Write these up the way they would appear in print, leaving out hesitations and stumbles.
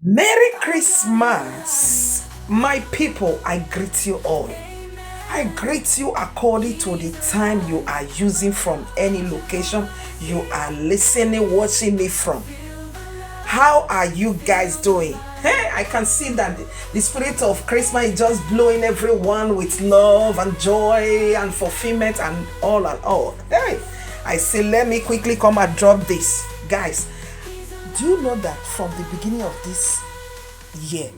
Merry Christmas, my people. I greet you all. I greet you according to the time you are using from any location you are listening, watching me from. How are you guys doing? Hey, I can see that the spirit of Christmas is just blowing everyone with love and joy and fulfillment and all and all. Hey, I say, let me quickly come and drop this. Guys, do you know that from the beginning of this year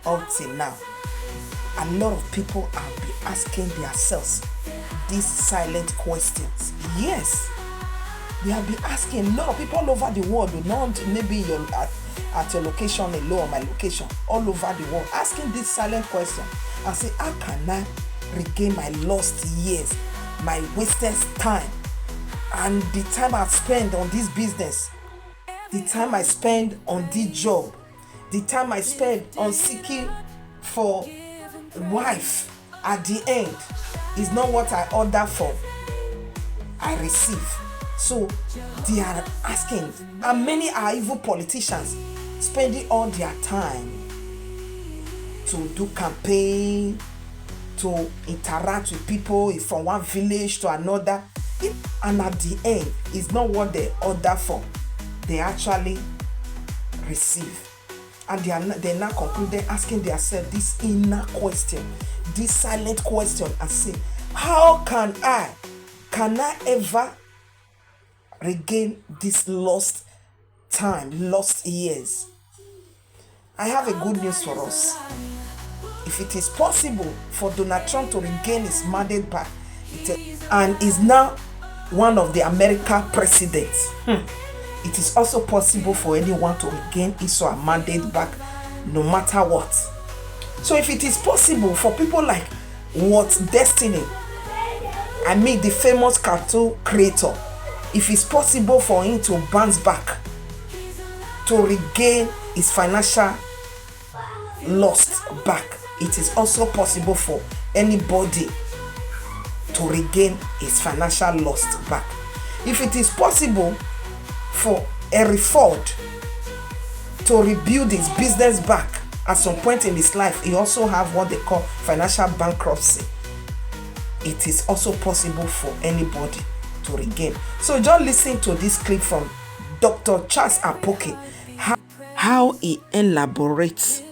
up till now, a lot of people have been asking themselves these silent questions? Yes, they have been asking. A lot of people all over the world, not maybe at your location alone or my location, all over the world, asking this silent question and say, how can I regain my lost years, my wasted time, and the time I've spent on this business, the time I spend on this job, the time I spend on seeking for wife at the end is not what I order for, I receive. So they are asking, and many are even politicians spending all their time to do campaign, to interact with people from one village to another, and at the end is not what they order for, they actually receive. And they're now concluding asking themselves this inner question, this silent question, and say, how can I ever regain this lost time, lost years? I have a good news for us. If it is possible for Donald Trump to regain his mandate back, and is now one of the American presidents, it is also possible for anyone to regain his or her mandate back, no matter what. So if it is possible for people like Walt Destiny, the famous cartoon creator, if it's possible for him to bounce back, to regain his financial lost back, it is also possible for anybody to regain his financial lost back. If it is possible for Henry Ford to rebuild his business back at some point in his life, he also have what they call financial bankruptcy. It is also possible for anybody to regain. So just listen to this clip from Dr. Charles Apoke, how he elaborates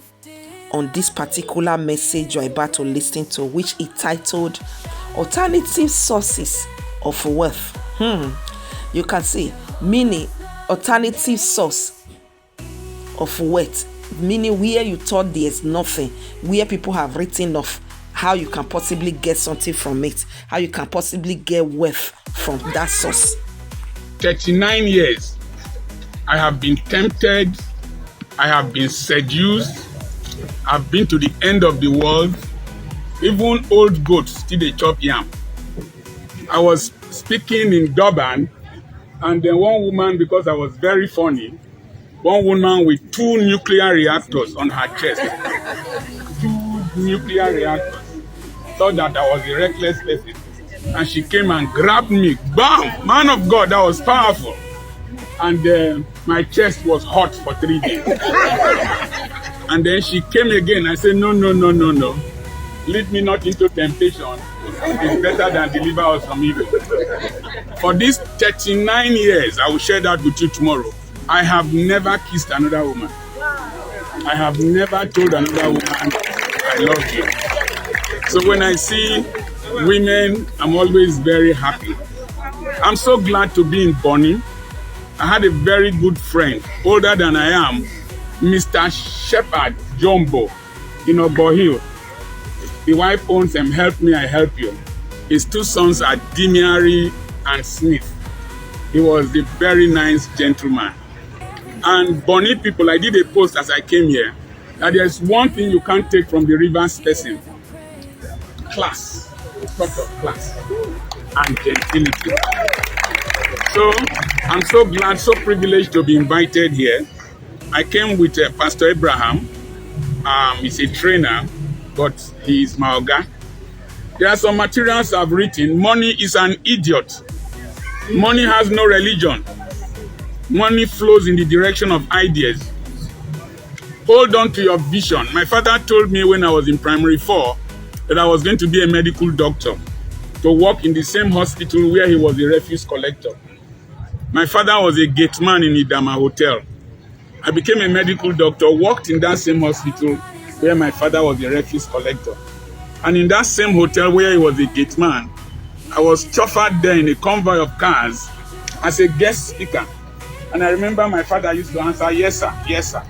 on this particular message you're about to listen to, which he titled Alternative Sources of Wealth. You can see, meaning alternative source of wealth, meaning where you thought there's nothing, where people have written off how you can possibly get something from it, how you can possibly get wealth from that source. 39 years, I have been tempted, I have been seduced, I've been to the end of the world. Even old goats still dey chop yam. I was speaking in Durban, and then one woman, because I was very funny, one woman with 2 nuclear reactors on her chest, 2 nuclear reactors, thought that I was a reckless person. And she came and grabbed me. Bam! Man of God, that was powerful. And my chest was hot for 3 days. And then she came again. I said, no. Lead me not into temptation. It's better than deliver us from evil. For these 39 years, I will share that with you tomorrow, I have never kissed another woman. I have never told another woman, I love you. So when I see women, I'm always very happy. I'm so glad to be in Bonny. I had a very good friend, older than I am, Mr. Shepherd Jumbo, Bohill. The wife owns them, Help Me, I Help You. His 2 sons are Dimiari and Smith. He was a very nice gentleman. And Bonny people, I did a post as I came here, that there's one thing you can't take from the Rivers person: class, sort of class, and gentility. So I'm so glad, so privileged to be invited here. I came with Pastor Abraham. He's a trainer, but he is my Oga. There are some materials I've written. Money is an idiot. Money has no religion. Money flows in the direction of ideas. Hold on to your vision. My father told me when I was in primary 4 that I was going to be a medical doctor, to work in the same hospital where he was a refuse collector. My father was a gate man in Idama Hotel. I became a medical doctor, worked in that same hospital where my father was a refuse collector. And in that same hotel where he was a gate man, I was chauffeured there in a convoy of cars as a guest speaker. And I remember my father used to answer, yes, sir, yes, sir.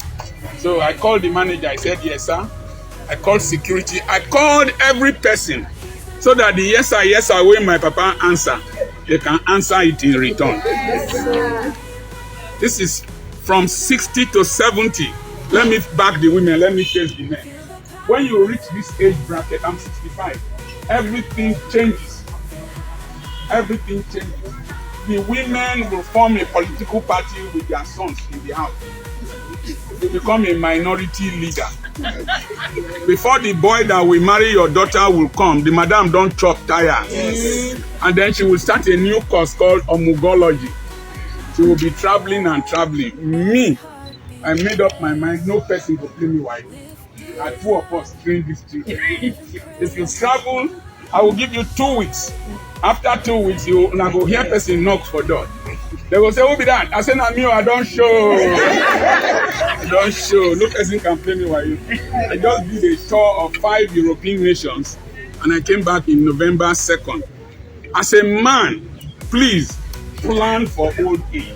So I called the manager, I said, yes, sir. I called security, I called every person so that the yes, sir, when my papa answer, they can answer it in return. This is from 60 to 70. Let me back the women, let me face the men. When you reach this age bracket, I'm 65, everything changes. Everything changes. The women will form a political party with their sons in the house. They become a minority leader. Before the boy that will marry your daughter will come, the madam don't chop tire. Yes. And then she will start a new course called omugology. She will be traveling and traveling. Me, I made up my mind, no person will play me white. And 2 of us train this children. If you travel, I will give you 2 weeks. After 2 weeks, you now go hear person knock for door. They will say, who be that? I say, nah, me, I don't show. I don't show. No person can play me while you. I just did a tour of 5 European nations and I came back in November 2nd. As a man, please plan for old age.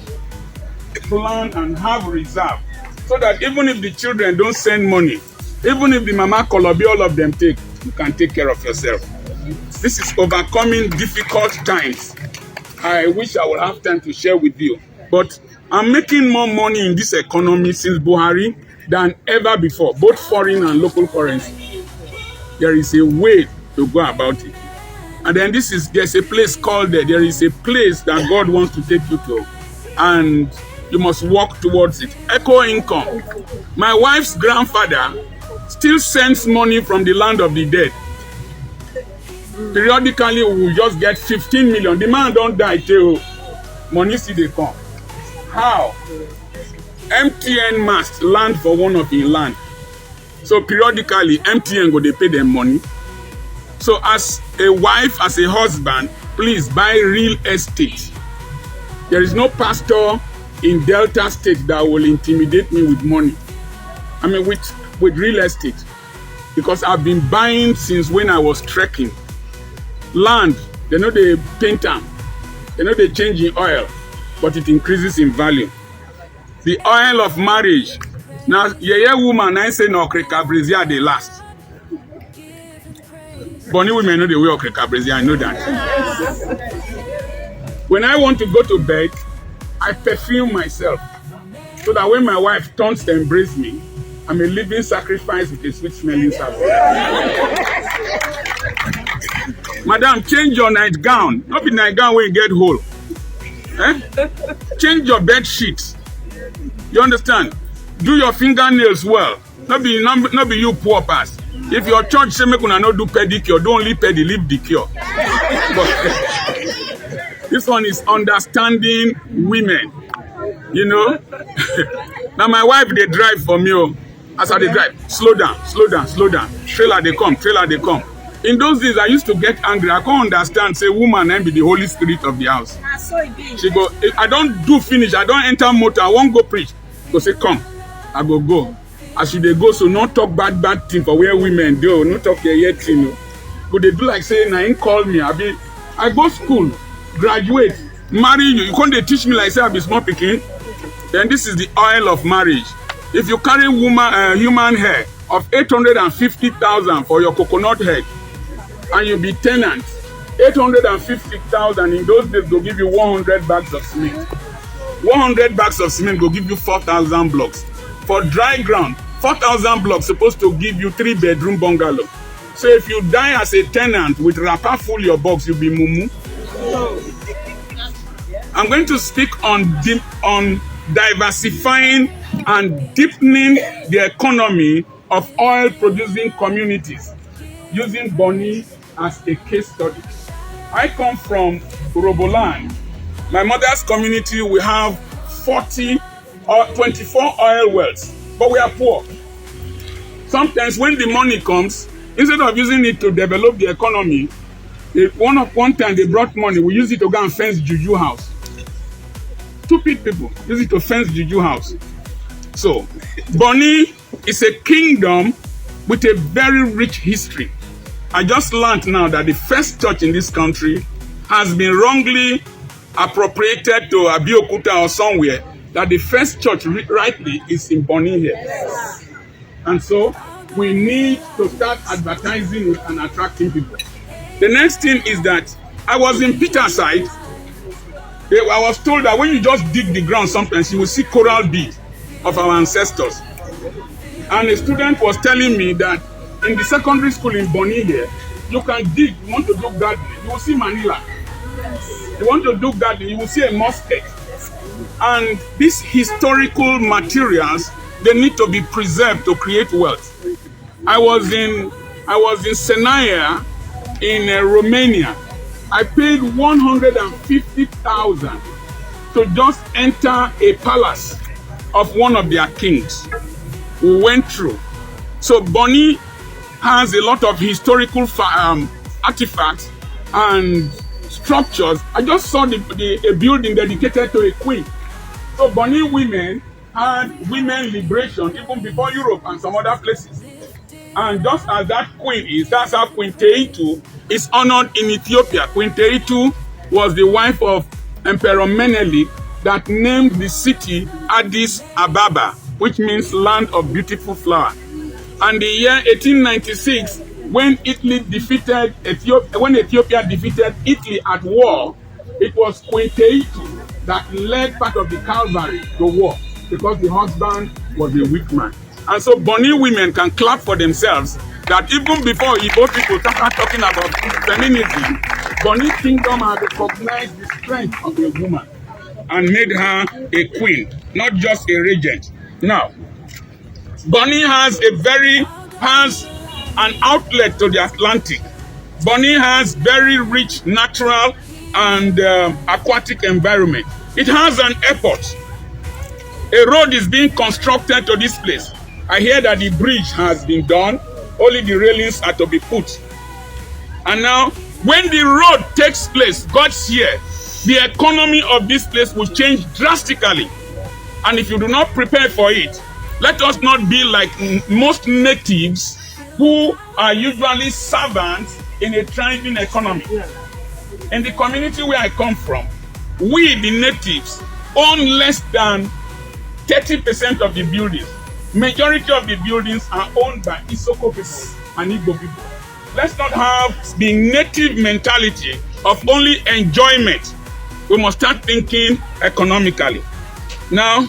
Plan and have reserve so that even if the children don't send money, even if the mama kolobi all of them take, you can take care of yourself. This is overcoming difficult times. I wish I would have time to share with you. But I'm making more money in this economy since Buhari than ever before, both foreign and local currency. There is a way to go about it. And then there's a place called there is a place that God wants to take you to. And you must walk towards it. Echo income. My wife's grandfather still sends money from the land of the dead. Periodically, we will just get 15 million. The man don't die till money still they come. How? MTN must land for one of his land. So periodically, MTN go they pay them money. So as a wife, as a husband, please buy real estate. There is no pastor in Delta State that will intimidate me with money. I mean with real estate. Because I've been buying since when I was trekking. Land, they know they paint them, they know they change in oil, but it increases in value. The oil of marriage. Now, woman, I say no Brazil they last. Bonny women know the way of Brazil, I know that. When I want to go to bed, I perfume myself so that when my wife turns to embrace me, I'm a living sacrifice with a sweet smelling service. Madam, change your nightgown. Not be nightgown when you get whole. Change your bed sheets. You understand? Do your fingernails well. Not be you poor pass. If your church say make una no do pedicure, don't leave pedi, leave the cure. This one is understanding women. You know? Now my wife they drive for me. As I they drive, slow down, slow down, slow down. Trailer they come, trailer they come. In those days, I used to get angry. I can't understand. Say, woman, and be the Holy Spirit of the house. She go, if I don't do finish, I don't enter motor, I won't go preach. Go say, come, I go. As they go, so not talk bad thing for where women do, not talk yet thing. No. But they do like saying, I ain't call me. I go school, graduate, marry you. You can't they teach me like say I be small picking. Then this is the oil of marriage. If you carry human hair of 850,000 for your coconut head, and you be tenant, 850,000 in those days go give you 100 bags of cement. 100 bags of cement go give you 4,000 blocks. For dry ground, 4,000 blocks supposed to give you 3-bedroom bungalow. So if you die as a tenant with wrapper full your box, you'll be mumu. I'm going to speak on diversifying and deepening the economy of oil-producing communities using Bonny as a case study. I come from Roboland. My mother's community, we have 24 oil wells, but we are poor. Sometimes when the money comes, instead of using it to develop the economy, one time they brought money, we use it to go and fence Juju house. Stupid people use it to fence Juju house. So, Bonny is a kingdom with a very rich history. I just learned now that the first church in this country has been wrongly appropriated to Abeokuta or somewhere, that the first church rightly is in Bonny here. Yes. And so we need to start advertising it and attracting people. The next thing is that I was in Peterside. I was told that when you just dig the ground, sometimes you will see coral beads of our ancestors. And a student was telling me that in the secondary school in Bonny here, you can dig, you want to do gardening, you will see Manila. You want to do gardening, you will see a musket. And these historical materials, they need to be preserved to create wealth. I was in Senaia in Romania. I paid 150,000 to just enter a palace of one of their kings. We went through. So Bonny has a lot of historical artifacts and structures. I just saw a building dedicated to a queen. So Bonny women had women liberation even before Europe and some other places. And just as that queen is, that's how Queen Teitu is honored in Ethiopia. Queen Teitu was the wife of Emperor Menelik that named the city Addis Ababa, which means land of beautiful flower. And the year 1896, when Ethiopia defeated Italy at war, it was Queen Teitu that led part of the cavalry to war because the husband was a weak man. And so Bonny women can clap for themselves that even before Igbo people start talking about feminism, Bonny kingdom has recognized the strength of a woman and made her a queen, not just a regent. Now, Bonny has an outlet to the Atlantic. Bonny has very rich natural and aquatic environment. It has an airport. A road is being constructed to this place. I hear that the bridge has been done. Only the railings are to be put. And now, when the road takes place, God's year, the economy of this place will change drastically. And if you do not prepare for it, let us not be like most natives who are usually servants in a thriving economy. In the community where I come from, we, the natives, own less than 30% of the buildings. Majority of the buildings are owned by Isoko people and Igbo people. Let's not have the native mentality of only enjoyment. We must start thinking economically. Now,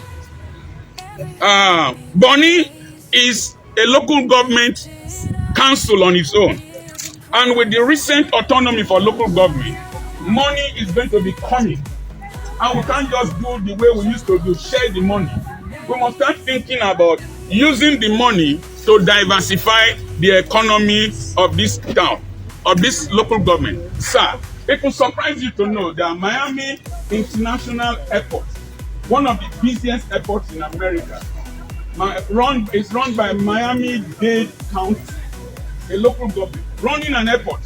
Bonny is a local government council on its own. And with the recent autonomy for local government, money is going to be coming. And we can't just do the way we used to do, share the money. We must start thinking about using the money to diversify the economy of this town, of this local government. Sir, it will surprise you to know that Miami International Airport, one of the busiest airports in America, is run by Miami-Dade County, a local government, running an airport.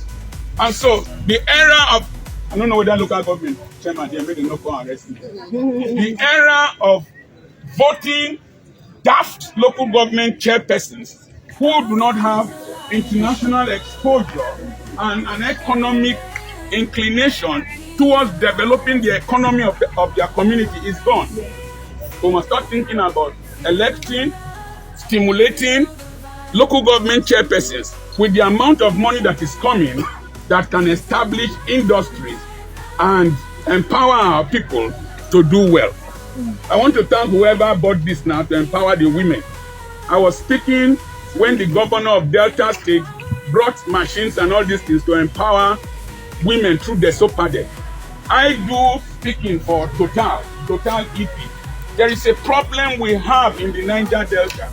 And so the era of, I don't know whether local government chairman they made a no go arrest me. The era of voting daft local government chairpersons who do not have international exposure and an economic inclination towards developing the economy of their community is gone. We must start thinking about electing, stimulating local government chairpersons with the amount of money that is coming that can establish industries and empower our people to do well. I want to thank whoever bought this now to empower the women. I was speaking when the governor of Delta State brought machines and all these things to empower women through the SOPADEC. I do speaking for Total EP. There is a problem we have in the Niger Delta.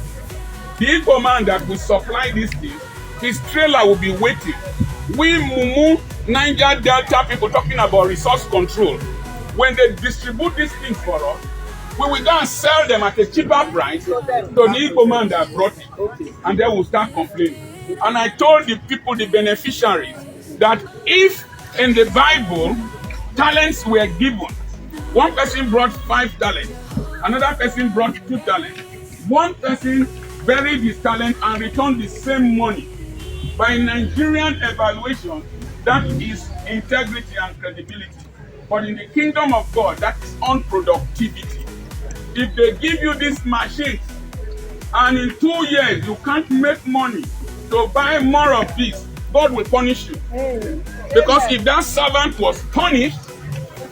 The Igbo man that will supply these things, his trailer will be waiting. We Mumu Niger Delta people talking about resource control. When they distribute these things for us, We will go and sell them at a cheaper price to the Igbo man that brought it. And then we'll start complaining. And I told the people, the beneficiaries, that if in the Bible talents were given, one person brought 5 talents, another person brought 2 talents, one person buried his talent and returned the same money. By Nigerian evaluation, that is integrity and credibility. But in the kingdom of God, that is unproductivity. If they give you this machine and in 2 years you can't make money to buy more of this, God will punish you. Because if that servant was punished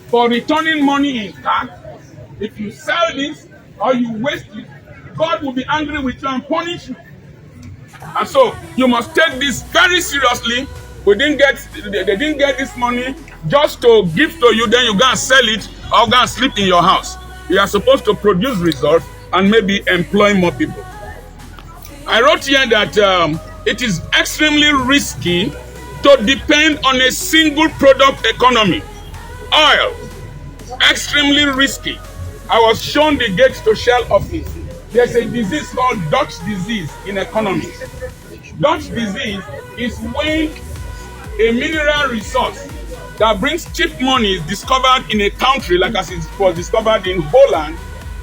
for returning money in tax, if you sell this or you waste it, God will be angry with you and punish you. And so you must take this very seriously. They didn't get this money just to give to you, then you go and sell it or go and sleep in your house. You are supposed to produce results and maybe employ more people. I wrote here that it is extremely risky to depend on a single product economy. Oil, extremely risky. I was shown the gates to Shell office. There's a disease called Dutch disease in economics. Dutch disease is when a mineral resource that brings cheap money is discovered in a country like as it was discovered in Holland,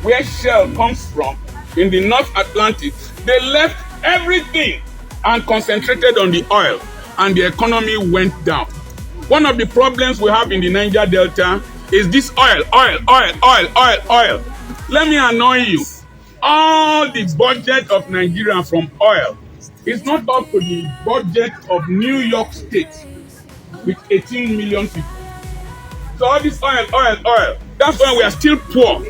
where Shell comes from, in the North Atlantic. They left everything and concentrated on the oil, and the economy went down. One of the problems we have in the Niger Delta is this oil. Let me annoy you. All the budget of Nigeria from oil is not up to the budget of New York State with 18 million people. So all this oil, that's why we are still poor.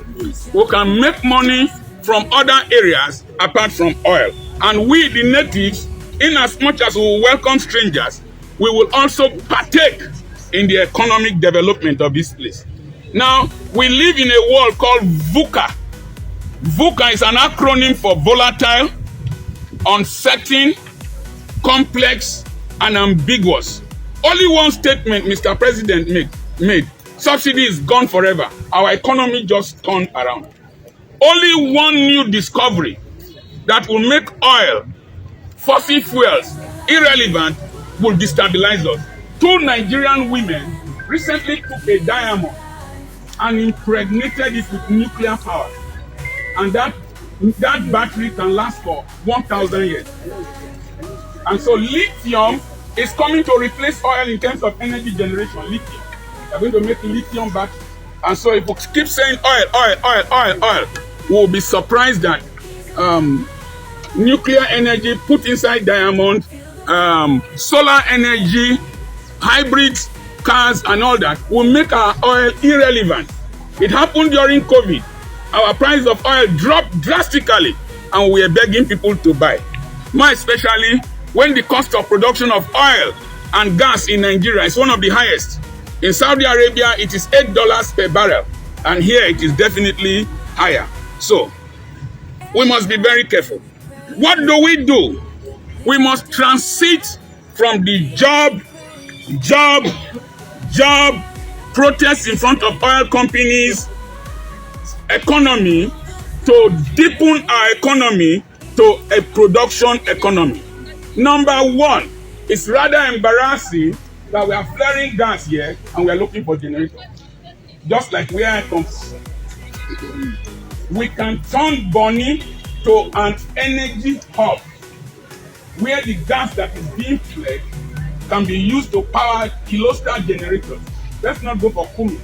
We can make money from other areas apart from oil. And we, the natives, in as much as we will welcome strangers, we will also partake in the economic development of this place. Now, we live in a world called VUCA. VUCA is an acronym for volatile, uncertain, complex, and ambiguous. Only one statement Mr. President made. Subsidy is gone forever. Our economy just turned around. Only one new discovery that will make oil, fossil fuels, irrelevant will destabilize us. 2 Nigerian women recently took a diamond and impregnated it with nuclear power. And that battery can last for 1,000 years. And so lithium is coming to replace oil in terms of energy generation. Lithium. They're going to make lithium batteries. And so if we keep saying oil, we'll be surprised that nuclear energy put inside diamond, solar energy, hybrid cars and all that will make our oil irrelevant. It happened during COVID. Our price of oil dropped drastically and we are begging people to buy. More especially when the cost of production of oil and gas in Nigeria is one of the highest. In Saudi Arabia, it is $8 per barrel, and here it is definitely higher. So, we must be very careful. What do? We must transit from the job, protests in front of oil companies, economy, to deepen our economy to a production economy. Number 1, it's rather embarrassing that we are flaring gas here and we are looking for generators. Just like where I come from. We can turn Bonny to an energy hub where the gas that is being flared can be used to power kilostar generators. Let's not go for Kumi.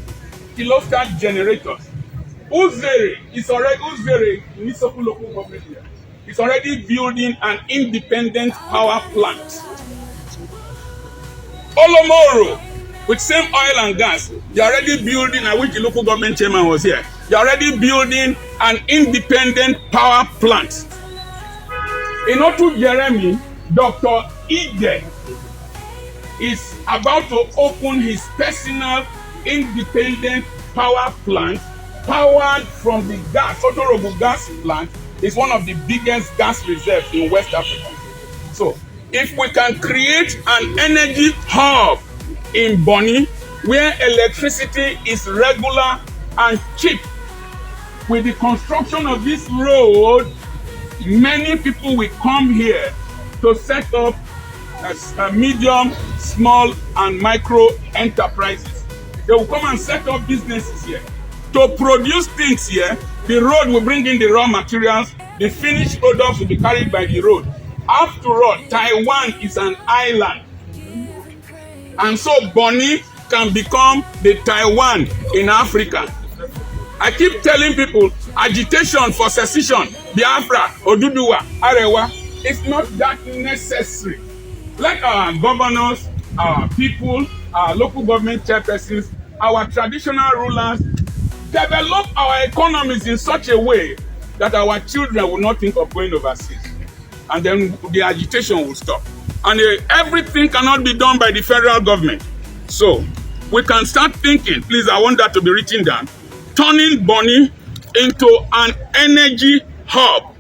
Kilostar generators. Uzere is already Nisoku local government here. It's already building an independent power plant. Olomoro, with same oil and gas, they're already building, I wish the local government chairman was here, they're already building an independent power plant. In Otu Jeremy, Dr. Ide is about to open his personal independent power plant, powered from the gas. Otorogu gas plant is one of the biggest gas reserves in West Africa. So, if we can create an energy hub in Bonny where electricity is regular and cheap, with the construction of this road, many people will come here to set up a medium, small, and micro enterprises. They will come and set up businesses here to produce things here. The road will bring in the raw materials. The finished products will be carried by the road. After all, Taiwan is an island, and so Bonny can become the Taiwan in Africa. I keep telling people, agitation for secession, Biafra, Oduduwa, Arewa, it's not that necessary. Let our governors, our people, our local government chairpersons, our traditional rulers develop our economies in such a way that our children will not think of going overseas. And then the agitation will stop. And everything cannot be done by the federal government. So we can start thinking, please, I want that to be written down, turning Bonny into an energy hub.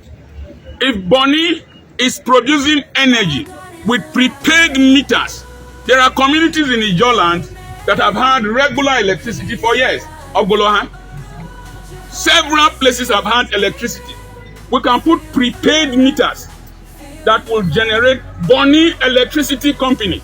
If Bonny is producing energy with prepaid meters, there are communities in Ijoland that have had regular electricity for years. Ogolohan. Several places have had electricity. We can put prepaid meters that will generate Bonny Electricity Company.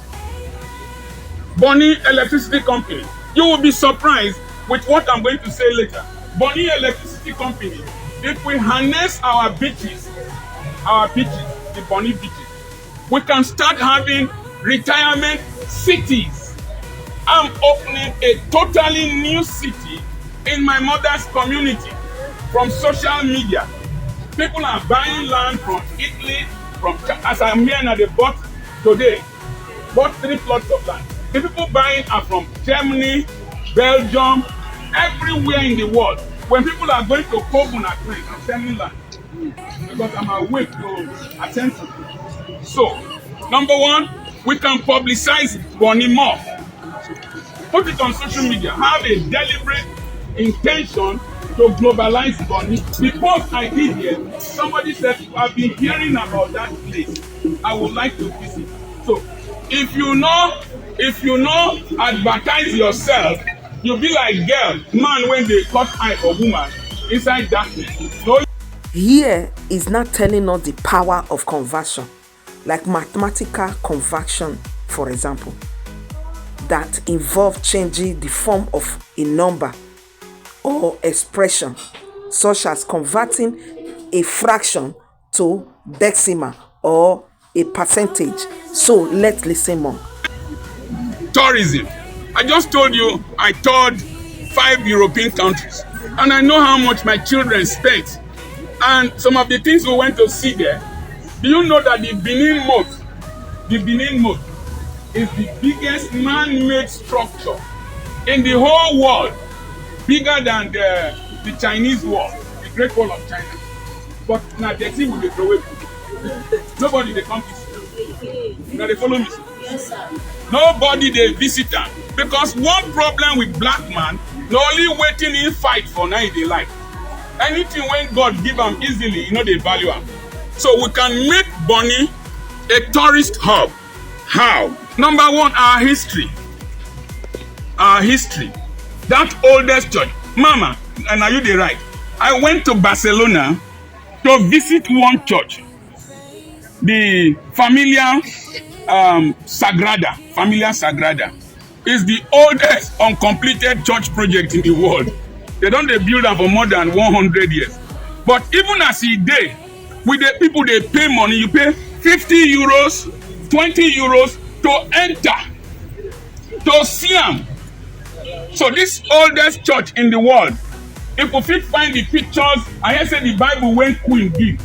Bonny Electricity Company. You will be surprised with what I'm going to say later. Bonny Electricity Company, if we harness our beaches, the Bonny beaches, we can start having retirement cities. I'm opening a totally new city in my mother's community from social media. People are buying land from Italy, as I'm here now, they bought 3 plots of land. The people buying are from Germany, Belgium, everywhere in the world. When people are going to Kobun at night, I'm selling land because I'm awake to attend to it. So, number one, we can publicize Bonny more. Put it on social media. Have a deliberate intention to globalize Bonny. The post I did here, somebody said, I've been hearing about that place. I would like to visit. So, if you know, advertise yourself, you'll be like girl, man when they cut eye for woman inside darkness. No. Here is not telling us the power of conversion, like mathematical conversion, for example, that involve changing the form of a number or expression, such as converting a fraction to decimal or a percentage. So let's listen more. Tourism. I just told you I toured 5 European countries, and I know how much my children spent. And some of the things we went to see there. Do you know that the Benin Moat is the biggest man-made structure in the whole world, bigger than the Chinese wall, the Great Wall of China. But now the thing will be throw away. Nobody they come visit. Now they follow me. Yes, sir. Nobody they visit them. Because one problem with black man, no only waiting in fight for 90 life. Anything when God give them easily, you know they value them. So we can make Bonny a tourist hub. How? Number one, our history. Our history. That oldest church. Mama, and are you the right? I went to Barcelona to visit one church. The Familia Sagrada is the oldest uncompleted church project in the world. They don't build them for more than 100 years. But even as he did, with the people they pay money, you pay 50 euros, 20 euros to enter, to see them. So this oldest church in the world, if we fit find the pictures, I hear say the Bible when Queen give,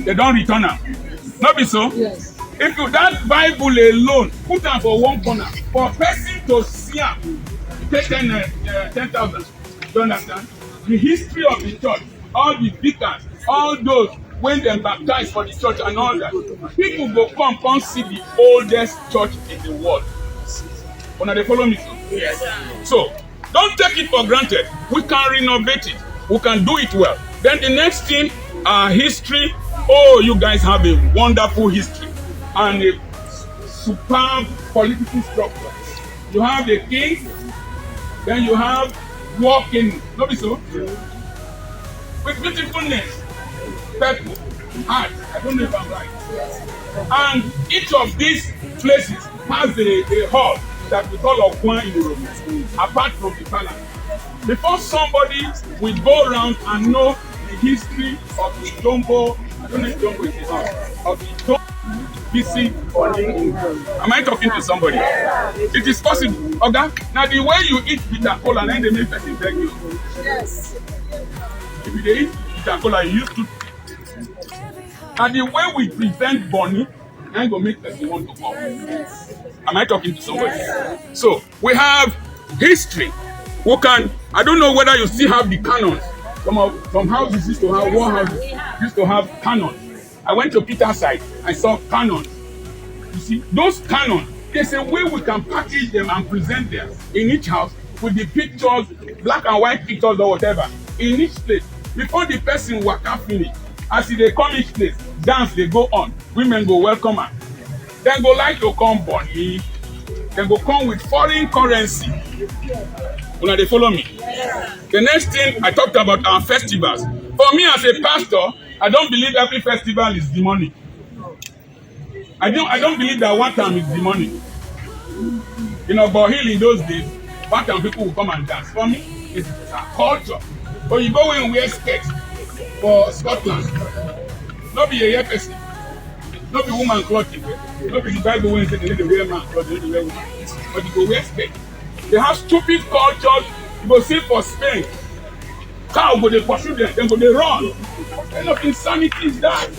they don't return them. Not be so? Yes. If you that Bible alone, put them for one corner, for a person to see them, take 10,000. You understand? The history of the church, all the vicars, all those when they baptized for the church and all that, people go come see the oldest church in the world. Wanna they follow me? Yes, sir. So don't take it for granted. We can renovate it. We can do it well. Then the next thing, our history. Oh, you guys have a wonderful history and a superb political structure. You have the king, then you have walking. Not be so. with beautiful names. Purple, heart, I don't know if I'm right. And each of these places has a hall that we call Okwan in Europe, apart from the palace. Before somebody will go around and know the history of the Jumbo, I don't know if Jumbo is the house, of the Jumbo BC or am I talking to somebody? It is possible. Okay? Now the way you eat bitter cola and then they make person beg you. Yes. If you eat bitter cola, you used to. And the way we present Bonny, I'm going to make person want to come. Am I talking to somebody? Yes. So we have history. Who can, I don't know whether you still have the canons. Some houses used to have, one house used to have canons. I went to Peter's side, I saw canons. You see, those canons, there's a way we can package them and present them in each house with the pictures, black and white pictures or whatever, in each place. Before the person waka finish, as they come each place, dance they go on, women go welcome her. Then go like to come Bonny, then go come with foreign currency. Una they follow me? Yeah. The next thing I talked about are festivals. For me as a pastor, I don't believe every festival is demonic. I don't believe that one time is demonic. You know, but here in those days, one time people will come and dance. For me, it's a culture. But you go and wear skirts for Scotland. Not be a year person. Not be woman clothing. Not be the Bible when they need to wear man clothing, they need to wear woman. But you go wear skirts. They have stupid cultures. You go see for Spain. Cow go they pursue them, then go they run. What kind of insanity is that?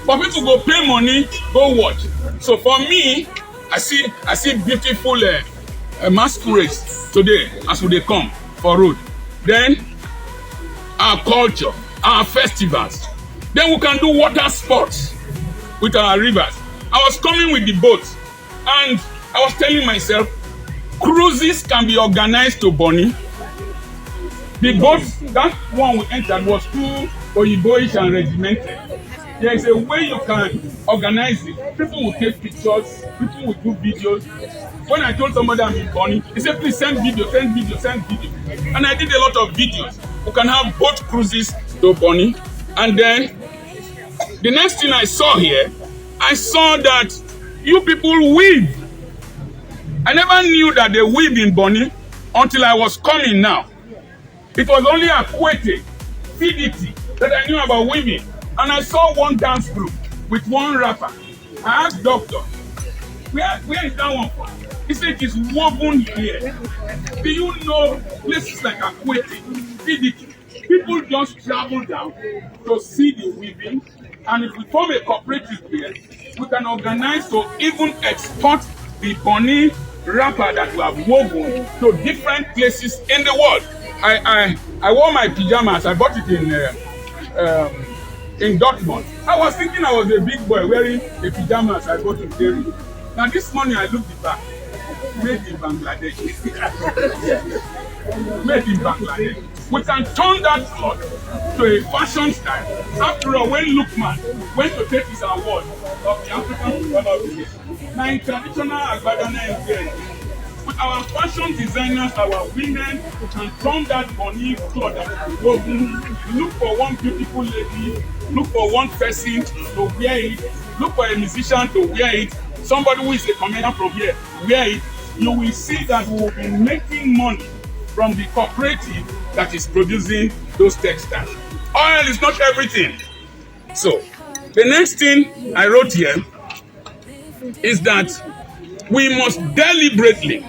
For people go pay money, go watch. So for me, I see beautiful masquerades today as they come for road. Then our culture, our festivals. Then we can do water sports with our rivers. I was coming with the boat and I was telling myself, cruises can be organized to Bonny. The boat, that one we entered was too Oyiboish and regimented. There is a way you can organize it. People will take pictures, people will do videos. When I told somebody I'm in Bonny, he said, please send video, send video, send video. And I did a lot of videos. We can have boat cruises to Bonny. And then, the next thing I saw here, I saw that you people weave. I never knew that they weave in Bonny until I was coming now. It was only Akwete, CDT, that I knew about weaving. And I saw one dance group with one rapper. I asked doctor, where is that one from? He said it is woven here. Do you know places like Akwete, CDT? People just travel down to see the weaving. And if we form a cooperative here, we can organize to even export the Bonny wrapper that we have woven to different places in the world. I wore my pajamas. I bought it in Dortmund. I was thinking I was a big boy wearing the pajamas I bought in Derry. Now this morning I looked it back. Made in Bangladesh. Made in Bangladesh. We can turn that cloth to a fashion style. After all, when Lukman went to take his award of the African Footballer of the Year, now in traditional Agbadana Nigeria, with our fashion designers, our women, we can turn that Bonny cloth that we woven. Look for one beautiful lady, look for one person to wear it, look for a musician to wear it, somebody who is a comedian from here, wear it. You will see that we will be making money from the cooperative that is producing those textiles. Oil is not everything. So, the next thing I wrote here is that we must deliberately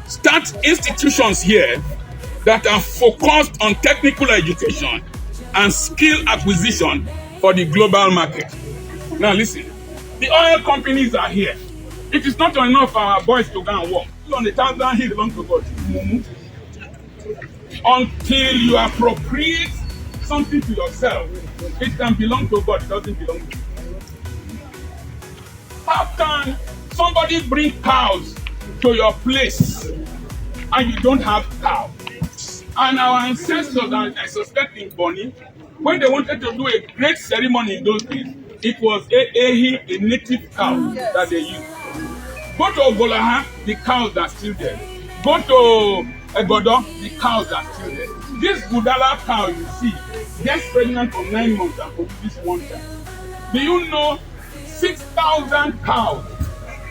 start institutions here that are focused on technical education and skill acquisition for the global market. Now listen, the oil companies are here. It is not enough for our boys to go and work. On the thousand hill belong to God. Until you appropriate something to yourself, it can belong to God, it doesn't belong to you. How can somebody bring cows to your place and you don't have cows? And our ancestors, I suspect in Bonny, when they wanted to do a great ceremony in those days, it was a native cow that they used. Go to Ogolaha, the cows are still there. Go to Egodo, the cows are still there. This Gudala cow you see gets pregnant for 9 months and produces 1 child. Do you know 6,000 cows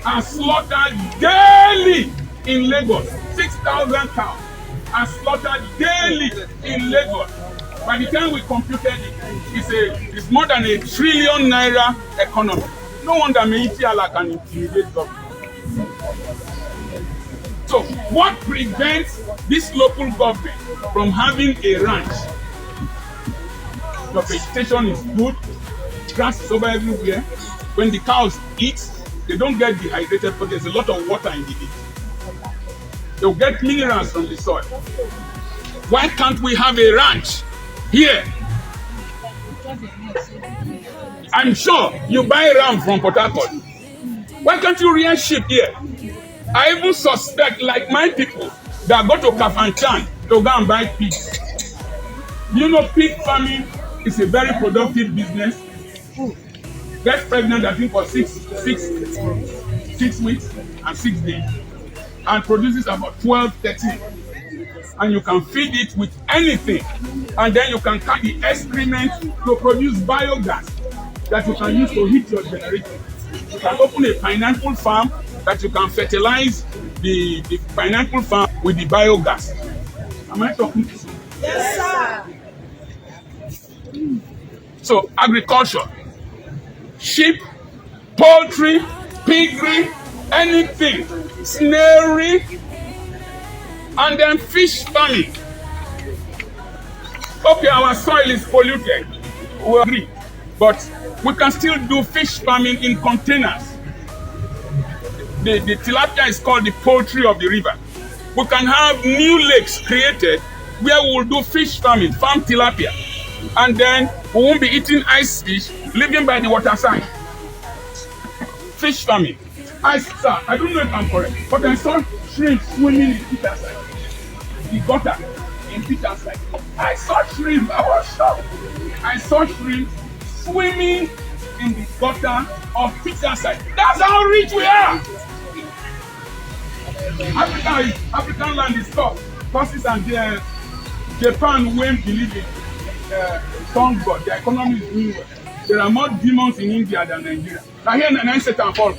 are slaughtered daily in Lagos? 6,000 cows are slaughtered daily in Lagos. By the time we computed it, it's more than ₦1 trillion economy. No wonder Meiti Allah can intimidate government. So what prevents this local government from having a ranch? The vegetation is good, grass is over everywhere. When the cows eat, they don't get dehydrated because there's a lot of water in the heat. They'll get minerals from the soil. Why can't we have a ranch here? I'm sure you buy ram from Port Harcourt. Why can't you rear sheep here? I even suspect, like my people, that go to Kafanchan to go and buy pigs. You know, pig farming is a very productive business. Gets pregnant, I think, for 6 weeks and 6 days, and produces about 12, 13. And you can feed it with anything, and then you can cut the excrement to produce biogas that you can use to heat your generator. You can open a pineapple farm that you can fertilize the pineapple farm with the biogas. Am I talking to you? Yes, sir. So agriculture, sheep, poultry, piggery, anything, snairy, and then fish farming. Okay, our soil is polluted, we agree, but we can still do fish farming in containers. The tilapia is called the poultry of the river. We can have new lakes created where we will do fish farming, farm tilapia, and then we won't be eating ice fish living by the waterside. Fish farming. I don't know if I'm correct, but I saw shrimp swimming in Peterside. The gutter in Peterside. I saw shrimp. I was shocked. I saw shrimp swimming in the gutter of Peterside. That's how rich we are. African land is tough. Causes and Japan won't believe it. Sun God, the economy is doing well. There are more demons in India than Nigeria. Now here in Satan fall.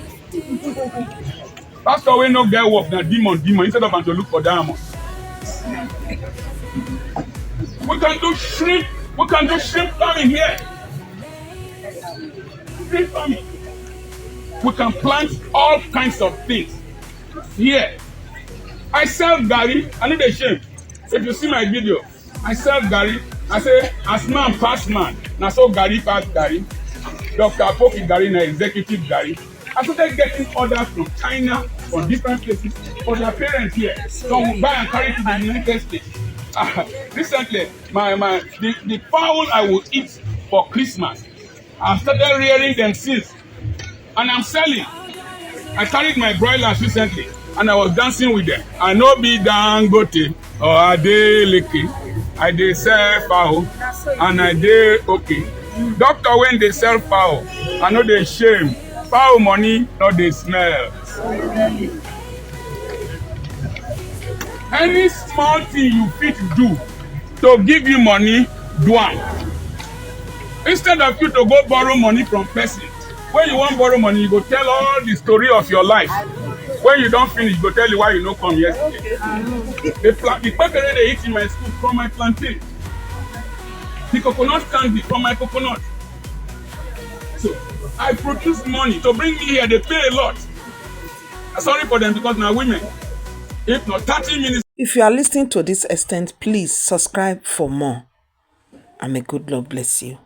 Pastor we no get work na demon instead of to look for diamonds. We can do shrimp farming here. Shrimp farming. We can plant all kinds of things here. I sell garri. I know the shame. If you see my video, I sell garri. I say, as man pass man. Now so garri pass garri. Dr. Apoki garri na executive garri. I started getting orders from China, from different places, for their parents here. So we buy and carry to the United States. Recently, the fowl I will eat for Christmas, I've started rearing them since. And I'm selling. I carried my broilers recently, and I was dancing with them. I know be Dangote or Adeleke. I dey sell fowl, and I dey okay. Doctor, when they sell fowl, I know they shame. Fowl money, no dey smell. Any small thing you fit do to give you money, do am. Instead of you to go borrow money from person, when you wan borrow money, you go tell all the story of your life. When you don finish, you go tell you why you no come yesterday. The pepper they eat in my school from my plantain. The coconut candy from my coconut. So I produce money to bring me here. They pay a lot. I'm sorry for them because now women. If not 30 minutes. If you are listening to this extent, please subscribe for more. And may good Lord bless you.